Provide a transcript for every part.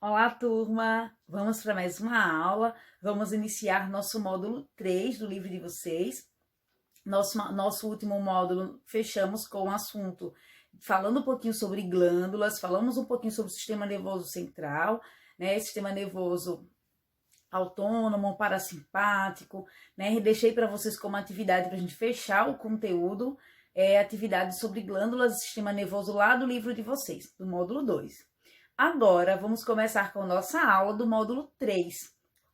Olá, turma! Vamos para mais uma aula. Vamos iniciar nosso módulo 3 do livro de vocês. Nosso último módulo fechamos com o assunto falando um pouquinho sobre glândulas, falamos um pouquinho sobre o sistema nervoso central, né? Sistema nervoso autônomo, parasimpático, né? Deixei para vocês como atividade para a gente fechar o conteúdo, atividade sobre glândulas e sistema nervoso lá do livro de vocês, do módulo 2. Agora, vamos começar com a nossa aula do módulo 3,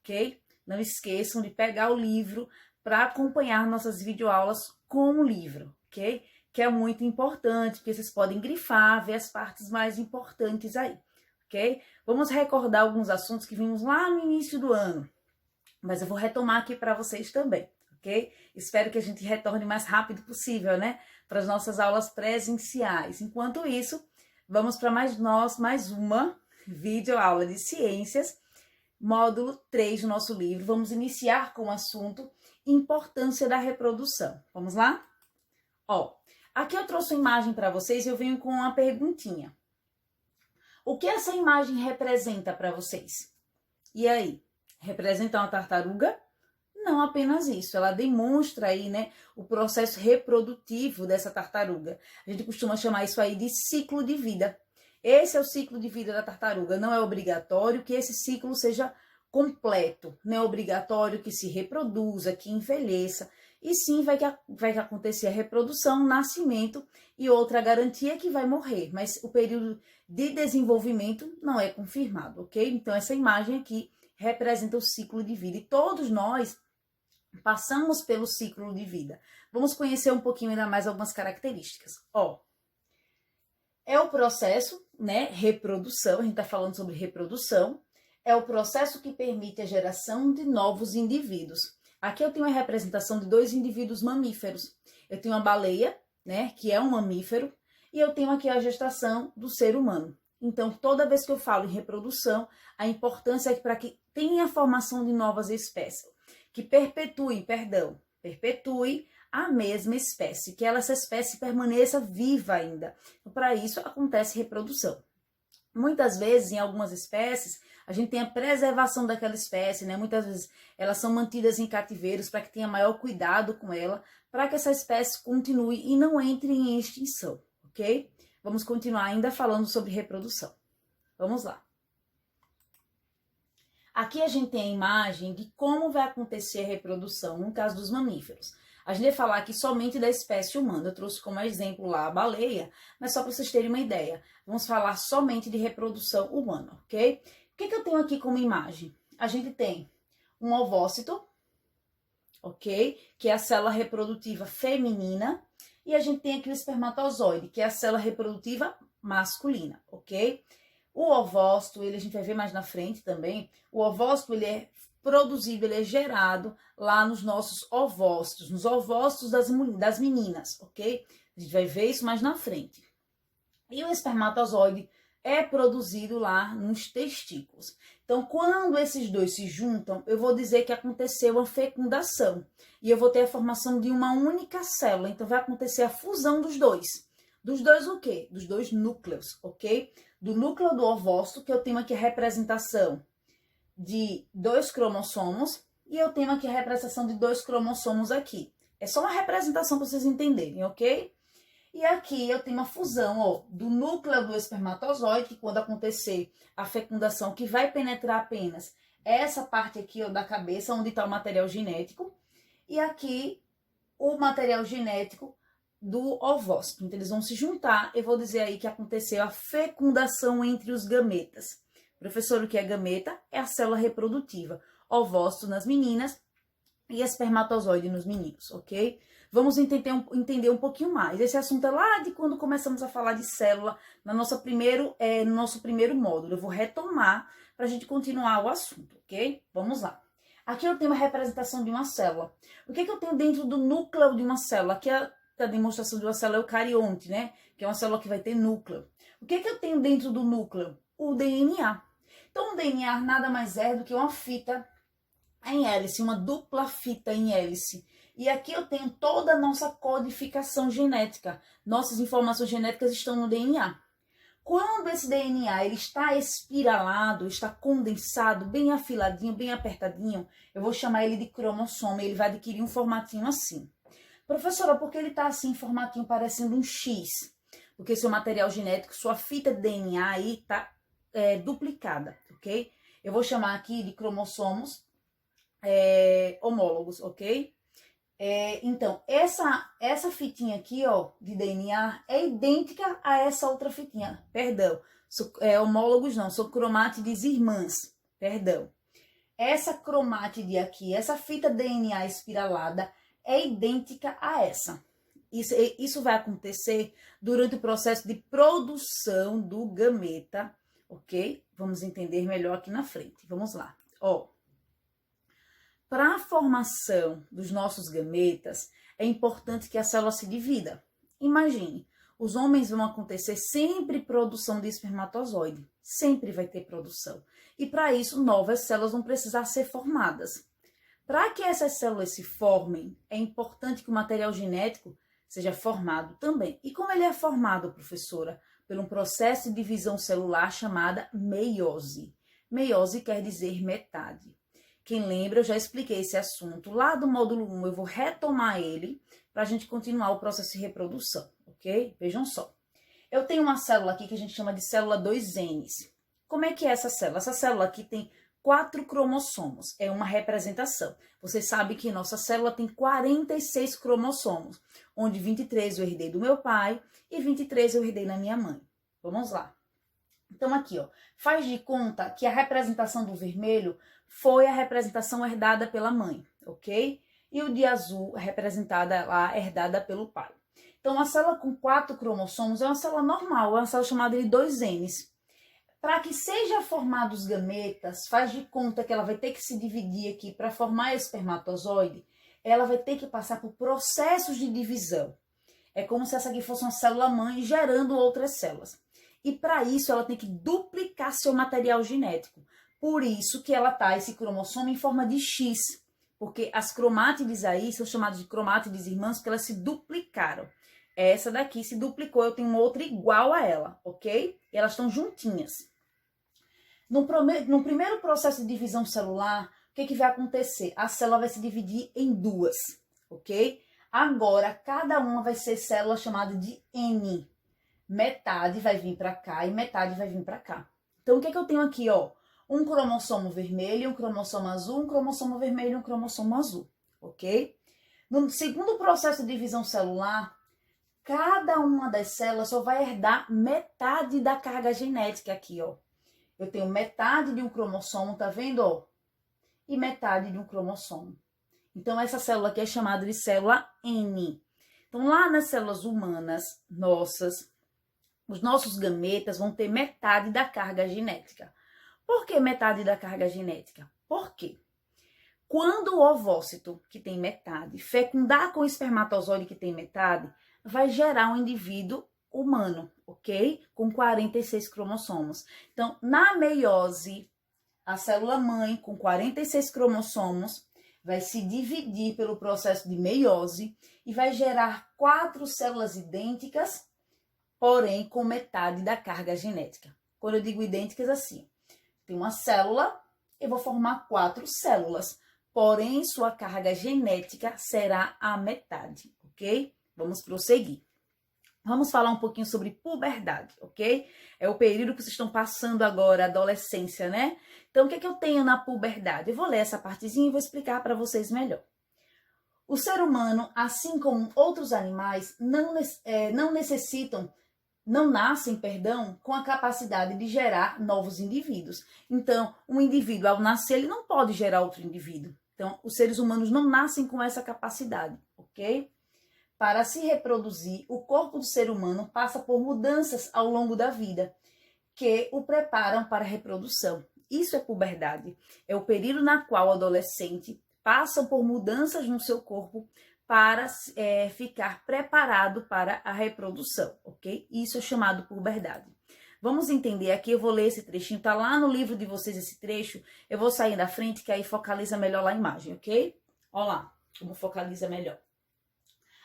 ok? Não esqueçam de pegar o livro para acompanhar nossas videoaulas com o livro, ok? Que é muito importante, porque vocês podem grifar, ver as partes mais importantes aí, ok? Vamos recordar alguns assuntos que vimos lá no início do ano, mas eu vou retomar aqui para vocês também, ok? Espero que a gente retorne o mais rápido possível, né? Para as nossas aulas presenciais. Enquanto isso, vamos para mais uma videoaula de ciências, módulo 3 do nosso livro. Vamos iniciar com o assunto importância da reprodução. Vamos lá? Ó, aqui eu trouxe uma imagem para vocês e eu venho com uma perguntinha. O que essa imagem representa para vocês? E aí? Representa uma tartaruga? Não apenas isso, ela demonstra aí, né, o processo reprodutivo dessa tartaruga. A gente costuma chamar isso aí de ciclo de vida. Esse é o ciclo de vida da tartaruga. Não é obrigatório que esse ciclo seja completo. Não é obrigatório que se reproduza, que envelheça. E sim vai acontecer a reprodução, o nascimento e outra garantia que vai morrer. Mas o período de desenvolvimento não é confirmado, ok? Então essa imagem aqui representa o ciclo de vida. E todos nós passamos pelo ciclo de vida. Vamos conhecer um pouquinho ainda mais algumas características. Ó, é o processo, né, reprodução, a gente tá falando sobre reprodução, é o processo que permite a geração de novos indivíduos. Aqui eu tenho a representação de dois indivíduos mamíferos. Eu tenho a baleia, né, que é um mamífero, e eu tenho aqui a gestação do ser humano. Então, toda vez que eu falo em reprodução, a importância é para que tenha a formação de novas espécies. Que perpetue a mesma espécie, que essa espécie permaneça viva ainda. Então, para isso acontece reprodução. Muitas vezes, em algumas espécies, a gente tem a preservação daquela espécie, né? Muitas vezes elas são mantidas em cativeiros para que tenha maior cuidado com ela, para que essa espécie continue e não entre em extinção, ok? Vamos continuar ainda falando sobre reprodução. Vamos lá. Aqui a gente tem a imagem de como vai acontecer a reprodução no caso dos mamíferos. A gente vai falar aqui somente da espécie humana. Eu trouxe como exemplo lá a baleia, mas só para vocês terem uma ideia. Vamos falar somente de reprodução humana, ok? O que eu tenho aqui como imagem? A gente tem um ovócito, ok? Que é a célula reprodutiva feminina. E a gente tem aqui o espermatozoide, que é a célula reprodutiva masculina, ok? O ovócito, a gente vai ver mais na frente também, o ovócito ele é produzido, ele é gerado lá nos nossos ovócitos, nos ovócitos das meninas, ok? A gente vai ver isso mais na frente. E o espermatozoide é produzido lá nos testículos. Então, quando esses dois se juntam, eu vou dizer que aconteceu a fecundação. E eu vou ter a formação de uma única célula. Então, vai acontecer a fusão dos dois. Dos dois o quê? Dos dois núcleos, ok? Do núcleo do ovócito, que eu tenho aqui a representação de 2 cromossomos, e eu tenho aqui a representação de 2 cromossomos aqui. É só uma representação para vocês entenderem, ok? E aqui eu tenho uma fusão, ó, do núcleo do espermatozoide, que quando acontecer a fecundação, que vai penetrar apenas essa parte aqui, ó, da cabeça, onde está o material genético, e aqui o material genético do ovócito. Então, eles vão se juntar. Eu vou dizer aí que aconteceu a fecundação entre os gametas. Professor, o que é gameta? É a célula reprodutiva. Ovócito nas meninas e espermatozoide nos meninos, ok? Vamos entender um pouquinho mais. Esse assunto é lá de quando começamos a falar de célula no nosso primeiro módulo. Eu vou retomar para a gente continuar o assunto, ok? Vamos lá. Aqui eu tenho uma representação de uma célula. O que eu tenho dentro do núcleo de uma célula? Aqui é a demonstração de uma célula eucarionte, né? Que é uma célula que vai ter núcleo. O que eu tenho dentro do núcleo? O DNA. Então, o DNA nada mais é do que uma fita em hélice, uma dupla fita em hélice. E aqui eu tenho toda a nossa codificação genética. Nossas informações genéticas estão no DNA. Quando esse DNA ele está espiralado, está condensado, bem afiladinho, bem apertadinho, eu vou chamar ele de cromossomo, ele vai adquirir um formatinho assim. Professora, por que ele está assim, formatinho parecendo um X? Porque seu material genético, sua fita de DNA aí está duplicada, ok? Eu vou chamar aqui de cromossomos homólogos, ok? Então, essa fitinha aqui, ó, de DNA é idêntica a essa outra fitinha. Perdão, homólogos não, são cromátides irmãs. Perdão. Essa cromátide aqui, essa fita DNA espiralada é idêntica a essa. Isso vai acontecer durante o processo de produção do gameta, ok? Vamos entender melhor aqui na frente. Vamos lá. Ó. Para a formação dos nossos gametas, é importante que a célula se divida. Imagine, os homens vão acontecer sempre produção de espermatozoide. Sempre vai ter produção. E para isso, novas células vão precisar ser formadas. Para que essas células se formem, é importante que o material genético seja formado também. E como ele é formado, professora? Por um processo de divisão celular chamada meiose. Meiose quer dizer metade. Quem lembra, eu já expliquei esse assunto lá do módulo 1, eu vou retomar ele para a gente continuar o processo de reprodução, ok? Vejam só. Eu tenho uma célula aqui que a gente chama de célula 2N. Como é que é essa célula? Essa célula aqui tem 4 cromossomos, é uma representação. Você sabe que nossa célula tem 46 cromossomos, onde 23 eu herdei do meu pai e 23 eu herdei da minha mãe. Vamos lá. Então aqui, ó, faz de conta que a representação do vermelho foi a representação herdada pela mãe, ok? E o de azul, representada lá, herdada pelo pai. Então, uma célula com 4 cromossomos é uma célula normal, é uma célula chamada de 2Ns. Para que seja formados os gametas, faz de conta que ela vai ter que se dividir aqui para formar espermatozoide, ela vai ter que passar por processos de divisão. É como se essa aqui fosse uma célula-mãe gerando outras células. E para isso, ela tem que duplicar seu material genético. Por isso que ela tá esse cromossomo em forma de X, porque as cromátides aí são chamadas de cromátides irmãs porque elas se duplicaram. Essa daqui se duplicou, eu tenho uma outra igual a ela, ok? E elas estão juntinhas. No primeiro processo de divisão celular, o que vai acontecer? A célula vai se dividir em duas, ok? Agora, cada uma vai ser célula chamada de N. Metade vai vir para cá e metade vai vir para cá. Então, o que eu tenho aqui, ó? Um cromossomo vermelho, um cromossomo azul, um cromossomo vermelho e um cromossomo azul, ok? No segundo processo de divisão celular, cada uma das células só vai herdar metade da carga genética aqui, ó. Eu tenho metade de um cromossomo, tá vendo, ó? E metade de um cromossomo. Então, essa célula aqui é chamada de célula N. Então, lá nas células humanas, os nossos gametas vão ter metade da carga genética. Por que metade da carga genética? Por quê? Quando o ovócito, que tem metade, fecundar com o espermatozoide, que tem metade, vai gerar um indivíduo humano, ok? Com 46 cromossomos. Então, na meiose, a célula-mãe com 46 cromossomos vai se dividir pelo processo de meiose e vai gerar 4 células idênticas, porém com metade da carga genética. Quando eu digo idênticas, assim, tem uma célula, eu vou formar 4 células, porém sua carga genética será a metade, ok? Vamos prosseguir. Vamos falar um pouquinho sobre puberdade, ok? É o período que vocês estão passando agora, adolescência, né? Então, o que eu tenho na puberdade? Eu vou ler essa partezinha e vou explicar para vocês melhor. O ser humano, assim como outros animais, não nascem, com a capacidade de gerar novos indivíduos. Então, um indivíduo, ao nascer, ele não pode gerar outro indivíduo. Então, os seres humanos não nascem com essa capacidade, ok? Para se reproduzir, o corpo do ser humano passa por mudanças ao longo da vida, que o preparam para a reprodução. Isso é puberdade. É o período na qual o adolescente passa por mudanças no seu corpo para ficar preparado para a reprodução, ok? Isso é chamado puberdade. Vamos entender aqui, eu vou ler esse trechinho, tá lá no livro de vocês esse trecho, eu vou sair da frente que aí focaliza melhor lá a imagem, ok? Olha lá, como focaliza melhor.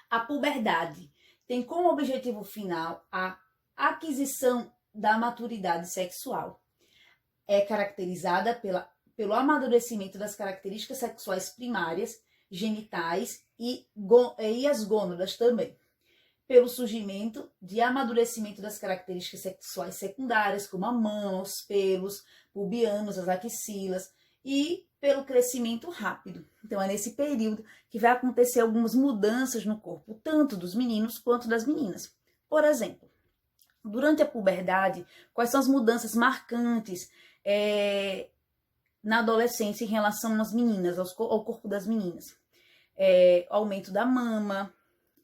A puberdade tem como objetivo final a aquisição da maturidade sexual. É caracterizada pelo amadurecimento das características sexuais primárias, genitais e as gônadas também. Pelo surgimento de amadurecimento das características sexuais secundárias, como a mama, os pelos pubianos, as axilas, e pelo crescimento rápido. Então é nesse período que vai acontecer algumas mudanças no corpo, tanto dos meninos quanto das meninas. Por exemplo, durante a puberdade, quais são as mudanças marcantes na adolescência em relação às meninas, ao corpo das meninas? Aumento da mama,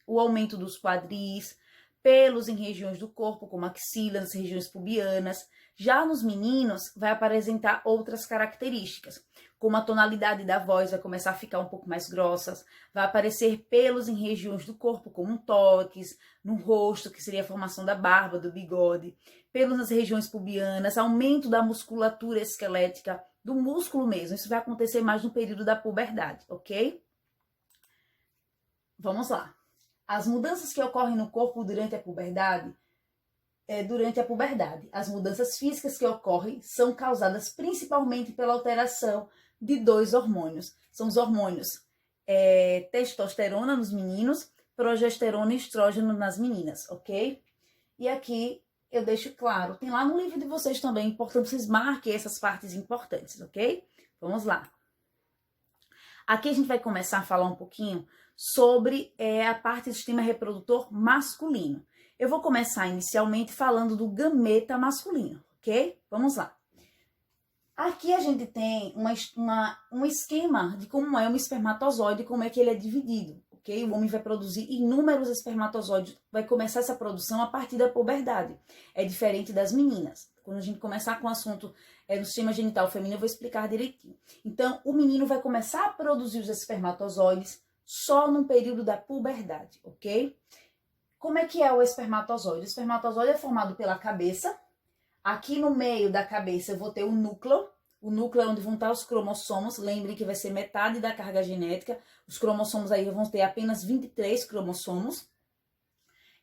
o aumento dos quadris, pelos em regiões do corpo, como axilas, nas regiões pubianas. Já nos meninos, vai apresentar outras características, como a tonalidade da voz vai começar a ficar um pouco mais grossa, vai aparecer pelos em regiões do corpo, como toques, no rosto, que seria a formação da barba, do bigode, pelos nas regiões pubianas, aumento da musculatura esquelética, do músculo mesmo. Isso vai acontecer mais no período da puberdade, ok? Vamos lá. As mudanças que ocorrem no corpo durante a puberdade, as mudanças físicas que ocorrem são causadas principalmente pela alteração de 2 hormônios. São os hormônios testosterona nos meninos, progesterona e estrógeno nas meninas, ok? E aqui eu deixo claro, tem lá no livro de vocês também, é importante vocês marquem essas partes importantes, ok? Vamos lá. Aqui a gente vai começar a falar um pouquinho sobre a parte do sistema reprodutor masculino. Eu vou começar inicialmente falando do gameta masculino, ok? Vamos lá. Aqui a gente tem um esquema de como é um espermatozoide, como é que ele é dividido, ok? O homem vai produzir inúmeros espermatozoides, vai começar essa produção a partir da puberdade. É diferente das meninas. Quando a gente começar com o assunto do sistema genital feminino, eu vou explicar direitinho. Então, o menino vai começar a produzir os espermatozoides só no período da puberdade, ok? Como é que é o espermatozoide? O espermatozoide é formado pela cabeça. Aqui no meio da cabeça eu vou ter o núcleo. O núcleo é onde vão estar os cromossomos. Lembrem que vai ser metade da carga genética. Os cromossomos aí vão ter apenas 23 cromossomos.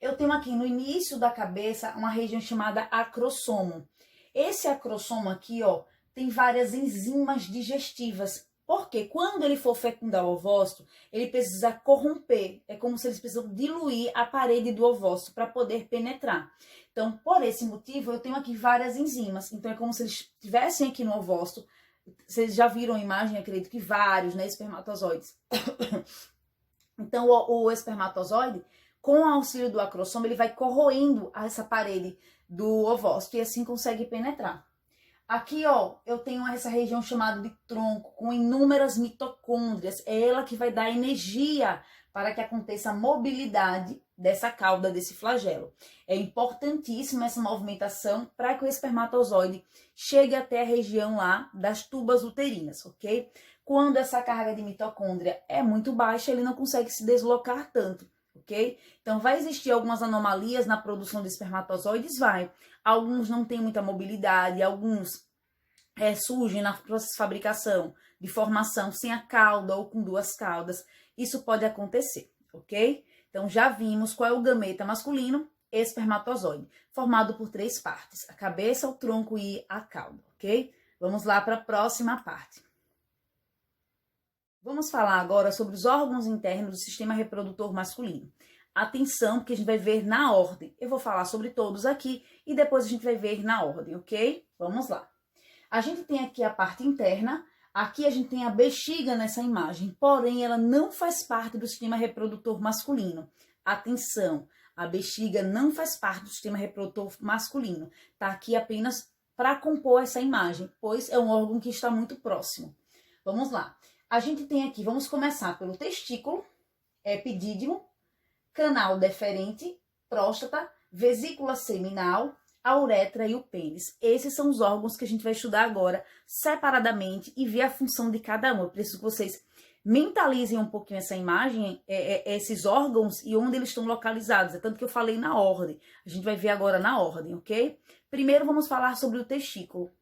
Eu tenho aqui no início da cabeça uma região chamada acrossomo. Esse acrossomo aqui, ó, tem várias enzimas digestivas. Porque quando ele for fecundar o ovócito, ele precisa corromper. É como se eles precisam diluir a parede do ovócito para poder penetrar. Então, por esse motivo, eu tenho aqui várias enzimas. Então, é como se eles estivessem aqui no ovócito. Vocês já viram a imagem, acredito que vários, né, espermatozoides. Então, o espermatozoide, com o auxílio do acrossomo, ele vai corroendo essa parede do ovócito e assim consegue penetrar. Aqui, ó, eu tenho essa região chamada de tronco, com inúmeras mitocôndrias. É ela que vai dar energia para que aconteça a mobilidade dessa cauda, desse flagelo. É importantíssima essa movimentação para que o espermatozoide chegue até a região lá das tubas uterinas, ok? Quando essa carga de mitocôndria é muito baixa, ele não consegue se deslocar tanto, ok? Então, vai existir algumas anomalias na produção de espermatozoides? Vai. Alguns não têm muita mobilidade, alguns surgem na processo de fabricação, de formação sem a cauda ou com 2 caudas. Isso pode acontecer, ok? Então, já vimos qual é o gameta masculino, espermatozoide, formado por 3 partes, a cabeça, o tronco e a cauda, ok? Vamos lá para a próxima parte. Vamos falar agora sobre os órgãos internos do sistema reprodutor masculino. Atenção, porque a gente vai ver na ordem. Eu vou falar sobre todos aqui e depois a gente vai ver na ordem, ok? Vamos lá. A gente tem aqui a parte interna, aqui a gente tem a bexiga nessa imagem, porém ela não faz parte do sistema reprodutor masculino. Atenção, a bexiga não faz parte do sistema reprodutor masculino. Tá aqui apenas para compor essa imagem, pois é um órgão que está muito próximo. Vamos lá. A gente tem aqui, vamos começar pelo testículo, epidídimo, canal deferente, próstata, vesícula seminal, a uretra e o pênis. Esses são os órgãos que a gente vai estudar agora separadamente e ver a função de cada um. Eu preciso que vocês mentalizem um pouquinho essa imagem, esses órgãos e onde eles estão localizados. É tanto que eu falei na ordem. A gente vai ver agora na ordem, ok? Primeiro vamos falar sobre o testículo.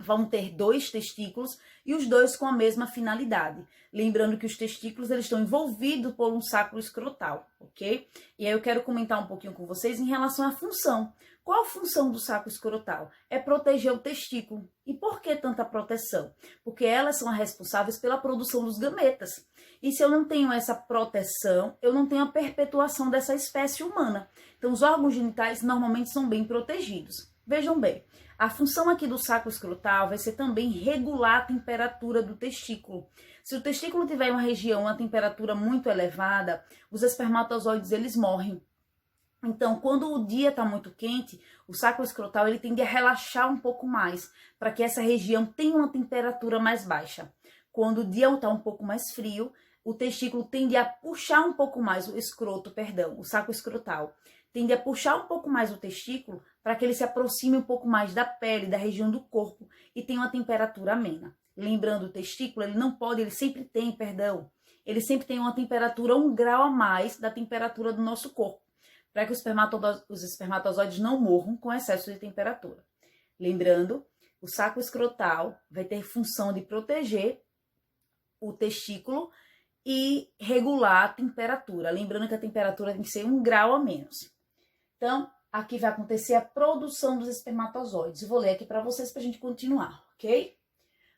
Vão ter 2 testículos e os 2 com a mesma finalidade. Lembrando que os testículos eles estão envolvidos por um sacro escrotal, ok? E aí eu quero comentar um pouquinho com vocês em relação à função. Qual a função do saco escrotal? É proteger o testículo. E por que tanta proteção? Porque elas são as responsáveis pela produção dos gametas. E se eu não tenho essa proteção, eu não tenho a perpetuação dessa espécie humana. Então, os órgãos genitais normalmente são bem protegidos. Vejam bem, a função aqui do saco escrotal vai ser também regular a temperatura do testículo. Se o testículo tiver uma região, uma temperatura muito elevada, os espermatozoides eles morrem. Então, quando o dia está muito quente, o saco escrotal ele tende a relaxar um pouco mais, para que essa região tenha uma temperatura mais baixa. Quando o dia está um pouco mais frio, o testículo tende a puxar um pouco mais, o saco escrotal, tende a puxar um pouco mais o testículo para que ele se aproxime um pouco mais da pele, da região do corpo e tenha uma temperatura amena. Lembrando, o testículo, ele sempre tem uma temperatura 1 grau a mais da temperatura do nosso corpo, para que os espermatozoides não morram com excesso de temperatura. Lembrando, o saco escrotal vai ter função de proteger o testículo e regular a temperatura. Lembrando que a temperatura tem que ser 1 grau a menos. Então, aqui vai acontecer a produção dos espermatozoides. Eu vou ler aqui para vocês para a gente continuar, ok?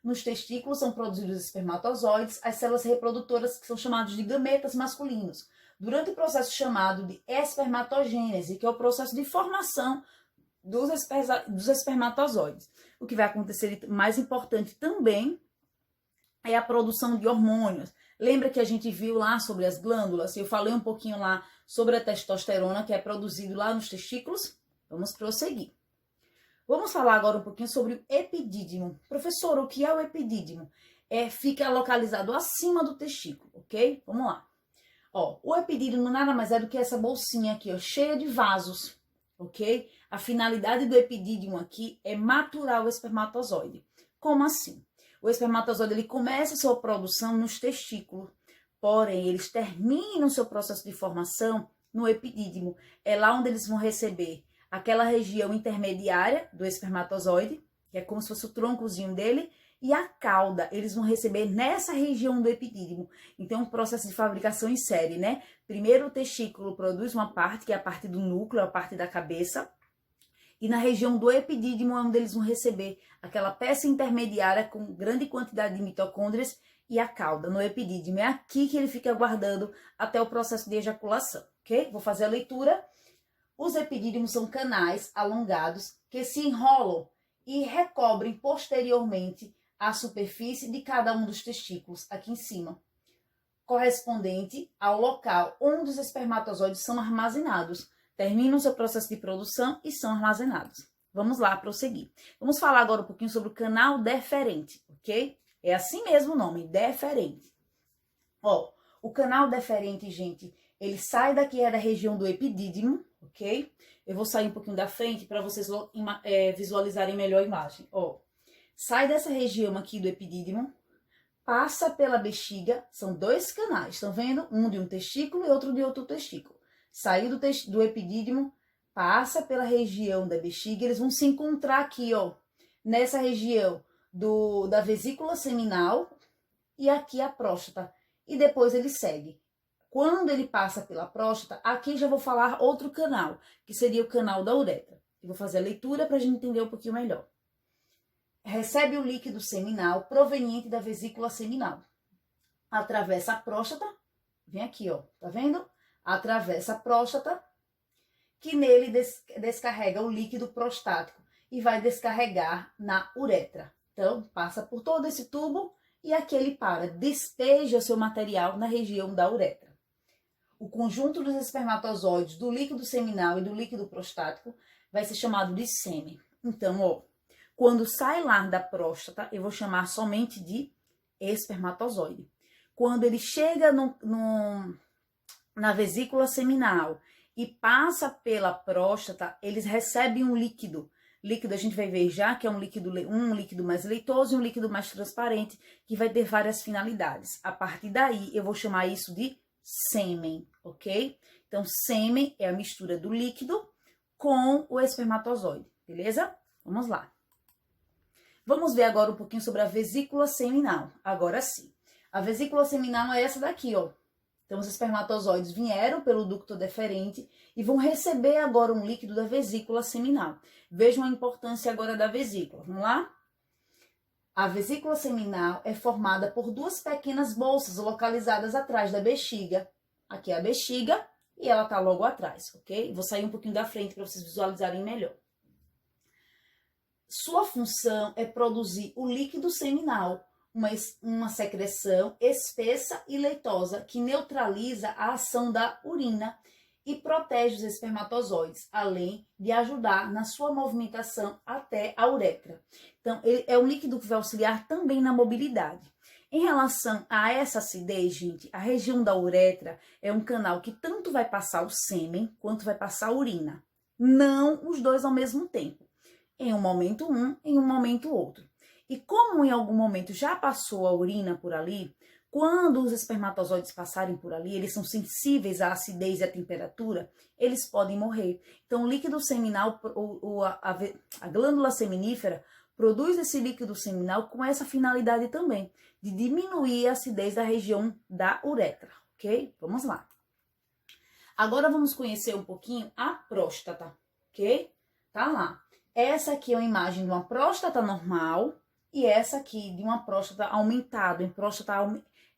Nos testículos são produzidos os espermatozoides, as células reprodutoras que são chamadas de gametas masculinos, durante o processo chamado de espermatogênese, que é o processo de formação dos espermatozoides. O que vai acontecer mais importante também é a produção de hormônios. Lembra que a gente viu lá sobre as glândulas? Eu falei um pouquinho lá sobre a testosterona, que é produzido lá nos testículos. Vamos prosseguir. Vamos falar agora um pouquinho sobre o epidídimo. Professor, o que é o epidídimo? Fica localizado acima do testículo, ok? Vamos lá. Ó, o epidídimo nada mais é do que essa bolsinha aqui, ó, cheia de vasos, ok? A finalidade do epidídimo aqui é maturar o espermatozoide. Como assim? O espermatozoide ele começa a sua produção nos testículos, porém eles terminam seu processo de formação no epidídimo. É lá onde eles vão receber aquela região intermediária do espermatozoide, que é como se fosse o troncozinho dele, e a cauda, eles vão receber nessa região do epidídimo. Então, é um processo de fabricação em série, né? Primeiro o testículo produz uma parte, que é a parte do núcleo, a parte da cabeça, e na região do epidídimo é onde eles vão receber aquela peça intermediária com grande quantidade de mitocôndrias e a cauda, no epidídimo. É aqui que ele fica aguardando até o processo de ejaculação, ok? Vou fazer a leitura. Os epidídimos são canais alongados que se enrolam e recobrem posteriormente a superfície de cada um dos testículos, aqui em cima, correspondente ao local onde os espermatozoides são armazenados. Terminam seu processo de produção e são armazenados. Vamos lá, prosseguir. Vamos falar agora um pouquinho sobre o canal deferente, ok? É assim mesmo o nome, deferente. Ó, o canal deferente, gente, ele sai daqui da região do epidídimo, ok? Eu vou sair um pouquinho da frente para vocês visualizarem melhor a imagem. Ó, sai dessa região aqui do epidídimo, passa pela bexiga, são 2 canais, estão vendo? Um de um testículo e outro de outro testículo. Saiu do epidídimo, passa pela região da bexiga, eles vão se encontrar aqui, ó, nessa região da vesícula seminal e aqui a próstata. E depois ele segue. Quando ele passa pela próstata, aqui já vou falar outro canal, que seria o canal da uretra. Eu vou fazer a leitura para a gente entender um pouquinho melhor. Recebe o líquido seminal proveniente da vesícula seminal. Atravessa a próstata, vem aqui, ó, tá vendo? Atravessa a próstata, que nele descarrega o líquido prostático e vai descarregar na uretra. Então, passa por todo esse tubo e aqui ele despeja o seu material na região da uretra. O conjunto dos espermatozoides do líquido seminal e do líquido prostático vai ser chamado de sêmen. Então, ó, quando sai lá da próstata, eu vou chamar somente de espermatozoide. Quando ele chega na vesícula seminal e passa pela próstata, eles recebem um líquido. Líquido a gente vai ver já que é um líquido mais leitoso e um líquido mais transparente, que vai ter várias finalidades. A partir daí, eu vou chamar isso de sêmen, ok? Então, sêmen é a mistura do líquido com o espermatozoide, beleza? Vamos lá. Vamos ver agora um pouquinho sobre a vesícula seminal. Agora sim. A vesícula seminal é essa daqui, ó. Então, os espermatozoides vieram pelo ducto deferente e vão receber agora um líquido da vesícula seminal. Vejam a importância agora da vesícula. Vamos lá? A vesícula seminal é formada por duas pequenas bolsas localizadas atrás da bexiga. Aqui é a bexiga e ela tá logo atrás, ok? Vou sair um pouquinho da frente para vocês visualizarem melhor. Sua função é produzir o líquido seminal, uma secreção espessa e leitosa que neutraliza a ação da urina e protege os espermatozoides, além de ajudar na sua movimentação até a uretra. Então, ele é um líquido que vai auxiliar também na mobilidade. Em relação a essa acidez, gente, a região da uretra é um canal que tanto vai passar o sêmen quanto vai passar a urina. Não os dois ao mesmo tempo. Em um momento um, em um momento outro. E como em algum momento já passou a urina por ali, quando os espermatozoides passarem por ali, eles são sensíveis à acidez e à temperatura, eles podem morrer. Então, o líquido seminal, a glândula seminífera, produz esse líquido seminal com essa finalidade também, de diminuir a acidez da região da uretra, ok? Vamos lá. Agora vamos conhecer um pouquinho a próstata, ok? Tá lá. Essa aqui é uma imagem de uma próstata normal e essa aqui de uma próstata aumentada, uma próstata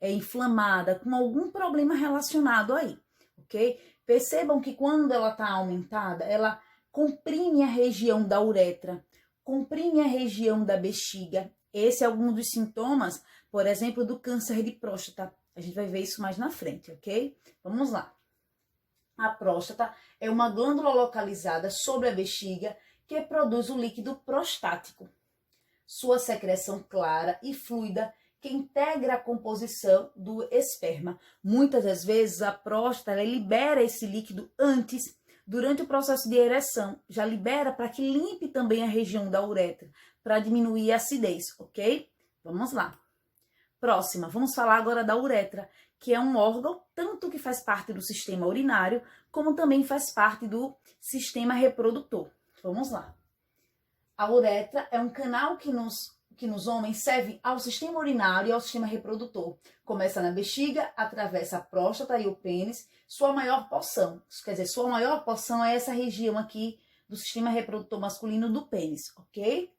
inflamada, com algum problema relacionado aí, ok? Percebam que quando ela tá aumentada, ela comprime a região da uretra, comprime a região da bexiga. Esse é algum dos sintomas, por exemplo, do câncer de próstata. A gente vai ver isso mais na frente, ok? Vamos lá. A próstata é uma glândula localizada sobre a bexiga que produz o líquido prostático. Sua secreção clara e fluida que integra a composição do esperma. Muitas das vezes a próstata libera esse líquido antes, durante o processo de ereção. Já libera para que limpe também a região da uretra, para diminuir a acidez, ok? Vamos lá. Próxima, vamos falar agora da uretra, que é um órgão tanto que faz parte do sistema urinário, como também faz parte do sistema reprodutor. Vamos lá. A uretra é um canal que nos homens serve ao sistema urinário e ao sistema reprodutor. Começa na bexiga, atravessa a próstata e o pênis, sua maior porção. Quer dizer, sua maior porção é essa região aqui do sistema reprodutor masculino do pênis, ok?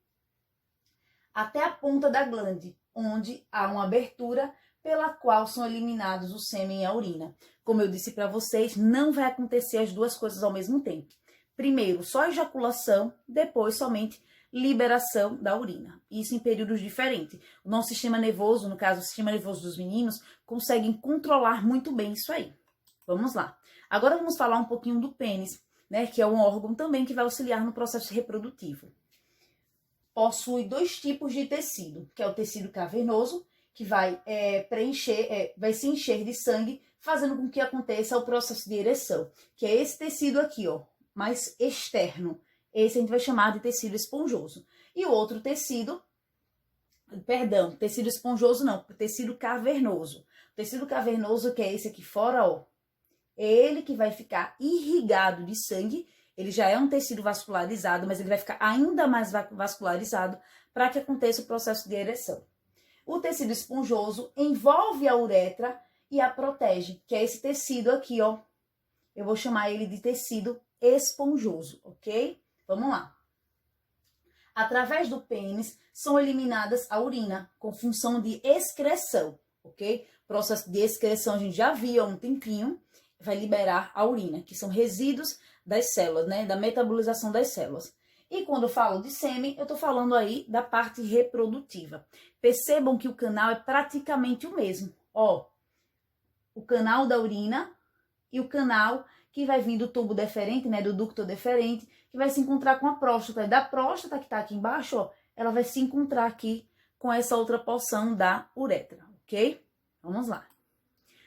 Até a ponta da glande, onde há uma abertura pela qual são eliminados o sêmen e a urina. Como eu disse para vocês, não vai acontecer as duas coisas ao mesmo tempo. Primeiro, só ejaculação, depois somente liberação da urina. Isso em períodos diferentes. O nosso sistema nervoso, no caso o sistema nervoso dos meninos, conseguem controlar muito bem isso aí. Vamos lá. Agora vamos falar um pouquinho do pênis, né, que é um órgão também que vai auxiliar no processo reprodutivo. Possui dois tipos de tecido, que é o tecido cavernoso, que vai vai se encher de sangue, fazendo com que aconteça o processo de ereção, que é esse tecido aqui, ó, mais externo. Esse a gente vai chamar de tecido esponjoso. E o outro tecido, tecido esponjoso não, tecido cavernoso. O tecido cavernoso, que é esse aqui fora, ó, é ele que vai ficar irrigado de sangue. Ele já é um tecido vascularizado, mas ele vai ficar ainda mais vascularizado para que aconteça o processo de ereção. O tecido esponjoso envolve a uretra e a protege, que é esse tecido aqui, ó. Eu vou chamar ele de tecido esponjoso, ok? Vamos lá. Através do pênis são eliminadas a urina, com função de excreção, ok? O processo de excreção a gente já viu há um tempinho, vai liberar a urina, que são resíduos das células, né? Da metabolização das células. E quando eu falo de sêmen, eu tô falando aí da parte reprodutiva. Percebam que o canal é praticamente o mesmo, ó. O canal da urina e o canal que vai vir do tubo deferente, né, do ducto deferente, que vai se encontrar com a próstata. E da próstata que tá aqui embaixo, ó, ela vai se encontrar aqui com essa outra porção da uretra, ok? Vamos lá.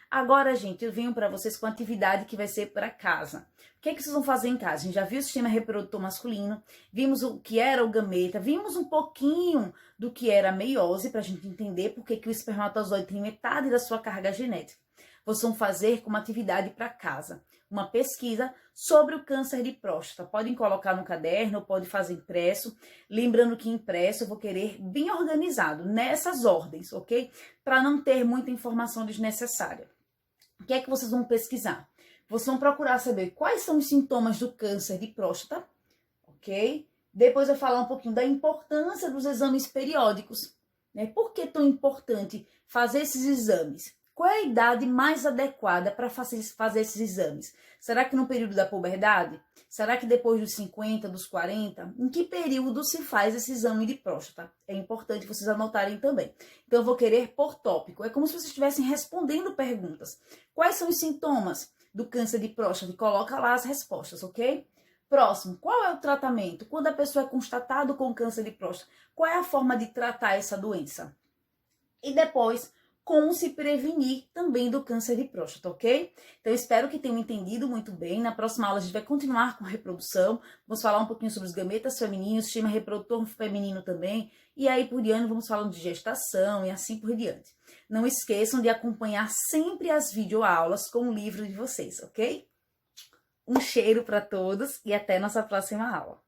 Agora, gente, eu venho para vocês com a atividade que vai ser para casa. O que é que vocês vão fazer em casa? A gente já viu o sistema reprodutor masculino, vimos o que era o gameta, vimos um pouquinho do que era a meiose, para a gente entender por que o espermatozoide tem metade da sua carga genética. Vocês vão fazer como atividade para casa uma pesquisa sobre o câncer de próstata. Podem colocar no caderno, ou pode fazer impresso. Lembrando que impresso eu vou querer bem organizado, nessas ordens, ok? Para não ter muita informação desnecessária. que é que vocês vão pesquisar? Vocês vão procurar saber quais são os sintomas do câncer de próstata, ok? Depois eu falar um pouquinho da importância dos exames periódicos, né? Por que é tão importante fazer esses exames? Qual é a idade mais adequada para fazer esses exames? Será que no período da puberdade? Será que depois dos 50, dos 40? Em que período se faz esse exame de próstata? É importante vocês anotarem também. Então, eu vou querer por tópico. É como se vocês estivessem respondendo perguntas. Quais são os sintomas do câncer de próstata? Coloca lá as respostas, ok? Próximo, qual é o tratamento? Quando a pessoa é constatado com câncer de próstata, qual é a forma de tratar essa doença? E depois, como se prevenir também do câncer de próstata, ok? Então, espero que tenham entendido muito bem. Na próxima aula, a gente vai continuar com reprodução. Vamos falar um pouquinho sobre os gametas femininos, sistema reprodutor feminino também. E aí, por diante, vamos falando de gestação e assim por diante. Não esqueçam de acompanhar sempre as videoaulas com o livro de vocês, ok? Um cheiro para todos e até nossa próxima aula.